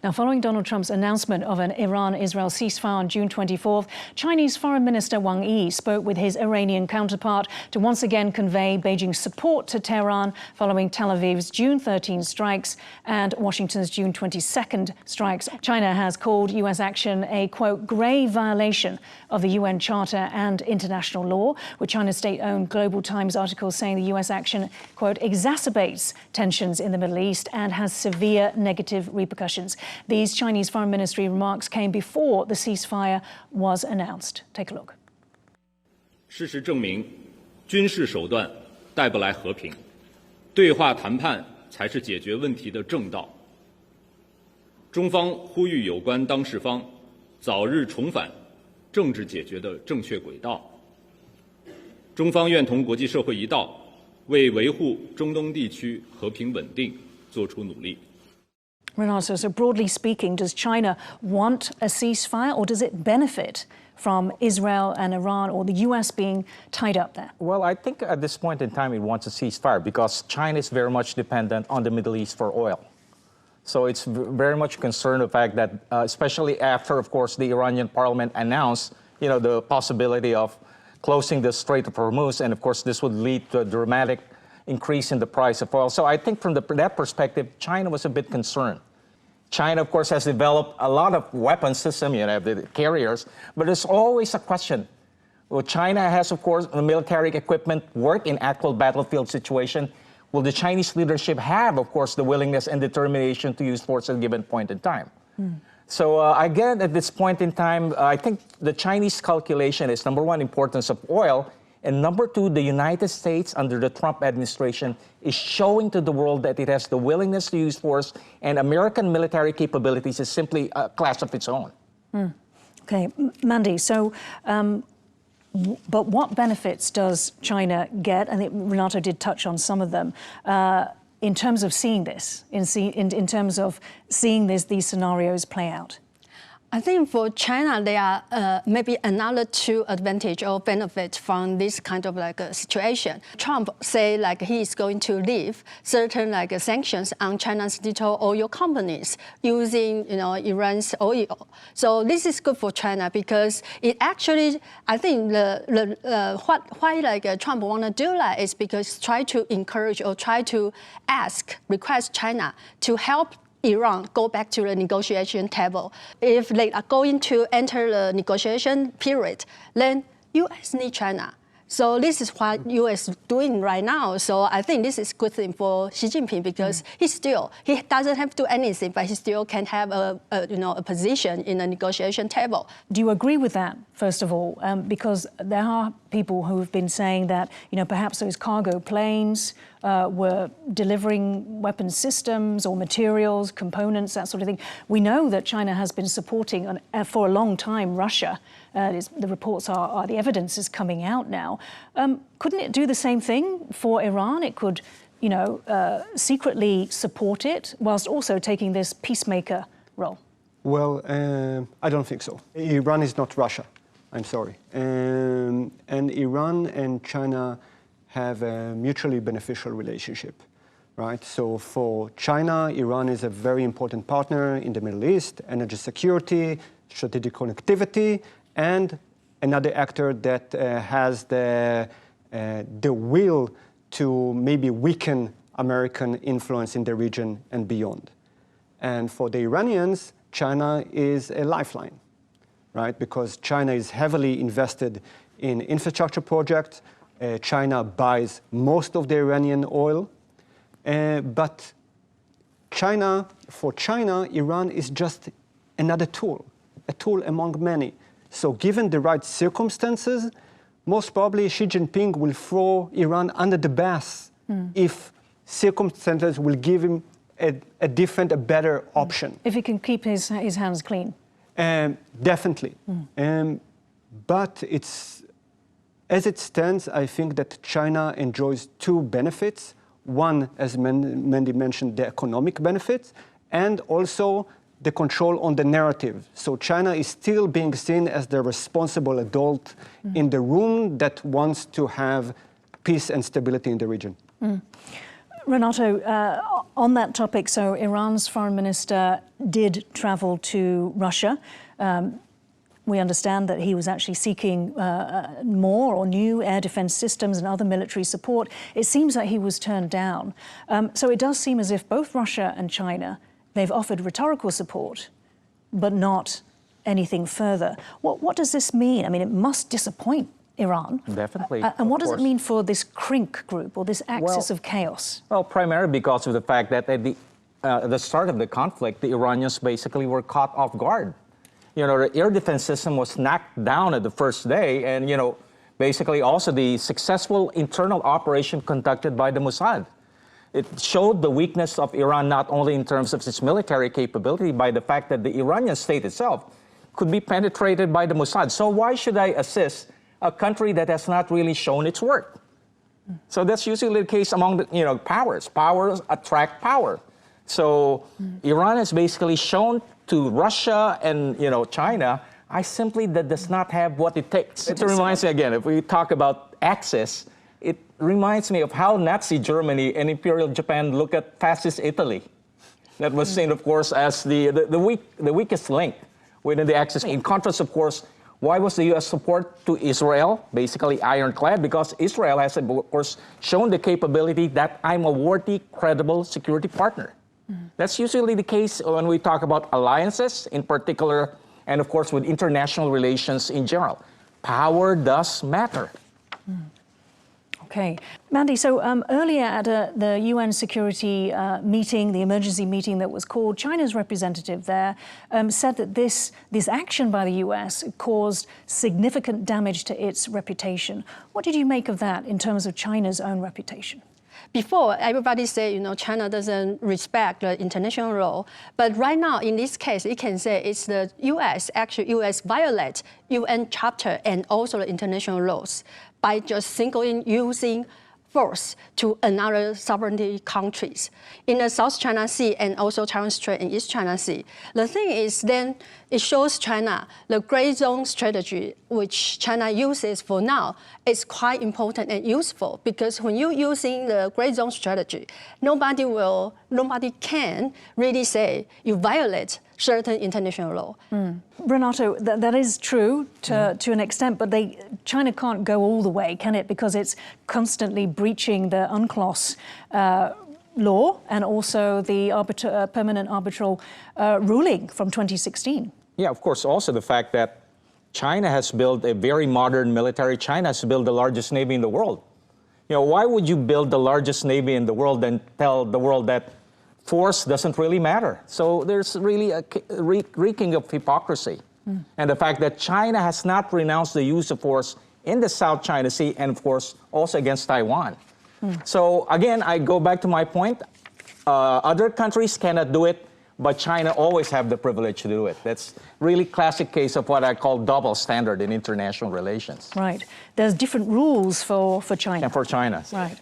Now, following Donald Trump's announcement of an Iran-Israel ceasefire on June 24th, Chinese Foreign Minister Wang Yi spoke with his Iranian counterpart to once again convey Beijing's support to Tehran following Tel Aviv's June 13 strikes and Washington's June 22nd strikes. China has called U.S. action a, quote, grave violation of the UN Charter and international law, with China's state-owned Global Times article saying the U.S. action, quote, exacerbates tensions in the Middle East and has severe negative repercussions. These Chinese Foreign Ministry remarks came before the ceasefire was announced. Take a look. 事实证明，军事手段带不来和平，对话谈判才是解决问题的正道。中方呼吁有关当事方早日重返政治解决的正确轨道。中方愿同国际社会一道，为维护中东地区和平稳定做出努力。 Renato, so broadly speaking, does China want a ceasefire or does it benefit from Israel and Iran or the US being tied up there? Well, I think at this point in time it wants a ceasefire because China is very much dependent on the Middle East for oil. So it's very much concerned the fact that, especially after, of course, the Iranian parliament announced, the possibility of closing the Strait of Hormuz, and of course this would lead to a dramatic increase in the price of oil. So I think from that perspective, China was a bit concerned. China, of course, has developed a lot of weapon systems, the carriers, but there's always a question. Well, China has, of course, the military equipment work in actual battlefield situation. Will the Chinese leadership have, of course, the willingness and determination to use force at a given point in time? So again, at this point in time, I think the Chinese calculation is, number one, importance of oil, and number two, the United States under the Trump administration is showing to the world that it has the willingness to use force, and American military capabilities is simply a class of its own. Okay, Mandy, so, but what benefits does China get? I think Renato did touch on some of them. In terms of seeing this, in terms of seeing these scenarios play out? I think for China, there are maybe another two advantage or benefit from this kind of a situation. Trump say he is going to leave certain sanctions on China's digital oil companies using Iran's oil. So this is good for China because it actually, I think why Trump want to do that is because try to encourage or try to request China to help Iran go back to the negotiation table. If they are going to enter the negotiation period, then U.S. need China. So this is what U.S. is doing right now. So I think this is a good thing for Xi Jinping because he doesn't have to do anything, but he still can have a position in the negotiation table. Do you agree with that, first of all? Because there are people who have been saying that, perhaps those cargo planes were delivering weapon systems or materials, components, that sort of thing. We know that China has been supporting, for a long time, Russia. The reports are, the evidence is coming out now. Couldn't it do the same thing for Iran? It could, secretly support it whilst also taking this peacemaker role. Well, I don't think so. Iran is not Russia. I'm sorry. And Iran and China have a mutually beneficial relationship, right? So for China, Iran is a very important partner in the Middle East, energy security, strategic connectivity, and another actor that has the will to maybe weaken American influence in the region and beyond. And for the Iranians, China is a lifeline, right? Because China is heavily invested in infrastructure projects. China buys most of the Iranian oil. But for China, Iran is just another tool, a tool among many. So given the right circumstances, most probably Xi Jinping will throw Iran under the bus if circumstances will give him a different, a better option. If he can keep his hands clean. Definitely. But as it stands, I think that China enjoys two benefits. One, as Mandy mentioned, the economic benefits, and also the control on the narrative. So China is still being seen as the responsible adult in the room that wants to have peace and stability in the region. Renato, On that topic, so Iran's foreign minister did travel to Russia. We understand that he was actually seeking more or new air defense systems and other military support. It seems that he was turned down. So it does seem as if both Russia and China, they've offered rhetorical support, but not anything further. What does this mean? I mean, it must disappoint Iran. Definitely. And what does it mean for this CRINC group or this axis of chaos? Well, primarily because of the fact that at the start of the conflict, the Iranians basically were caught off guard. You know, the air defense system was knocked down at the first day, and, you know, basically also the successful internal operation conducted by the Mossad. It showed the weakness of Iran not only in terms of its military capability, by the fact that the Iranian state itself could be penetrated by the Mossad. So why should I assist a country that has not really shown its worth? So that's usually the case among the, you know, powers. Powers attract power. So Iran has basically shown to Russia and, you know, China, that does not have what it takes. It reminds me again, if we talk about Axis, it reminds me of how Nazi Germany and Imperial Japan look at fascist Italy. That was seen, of course, as the weakest link within the Axis. In contrast, of course, why was the U.S. support to Israel basically ironclad? Because Israel has, of course, shown the capability that I'm a worthy, credible security partner. That's usually the case when we talk about alliances in particular, and of course with international relations in general. Power does matter. Okay. Mandy, so earlier at the UN security meeting, the emergency meeting that was called, China's representative there said that this action by the US caused significant damage to its reputation. What did you make of that in terms of China's own reputation? Before, everybody say, you know, China doesn't respect the international law. But right now, in this case, it can say it's the U.S. Actually, U.S. violate UN Charter and also the international laws by just using force to another sovereignty countries in the South China Sea and also Taiwan Strait and East China Sea. The thing is then it shows China the gray zone strategy which China uses for now is quite important and useful, because when you're using the gray zone strategy, nobody can really say you violate certain international law. Renato, that is true to an extent, but China can't go all the way, can it? Because it's constantly breaching the UNCLOS law and also the permanent arbitral ruling from 2016. Yeah, of course, also the fact that China has built a very modern military. China has built the largest navy in the world. You know, why would you build the largest navy in the world and tell the world that force doesn't really matter? So there's really a reeking of hypocrisy. And the fact that China has not renounced the use of force in the South China Sea and, of course, also against Taiwan. So again, I go back to my point. Other countries cannot do it, but China always have the privilege to do it. That's really classic case of what I call double standard in international relations. Right. There's different rules for China. And for China. Right.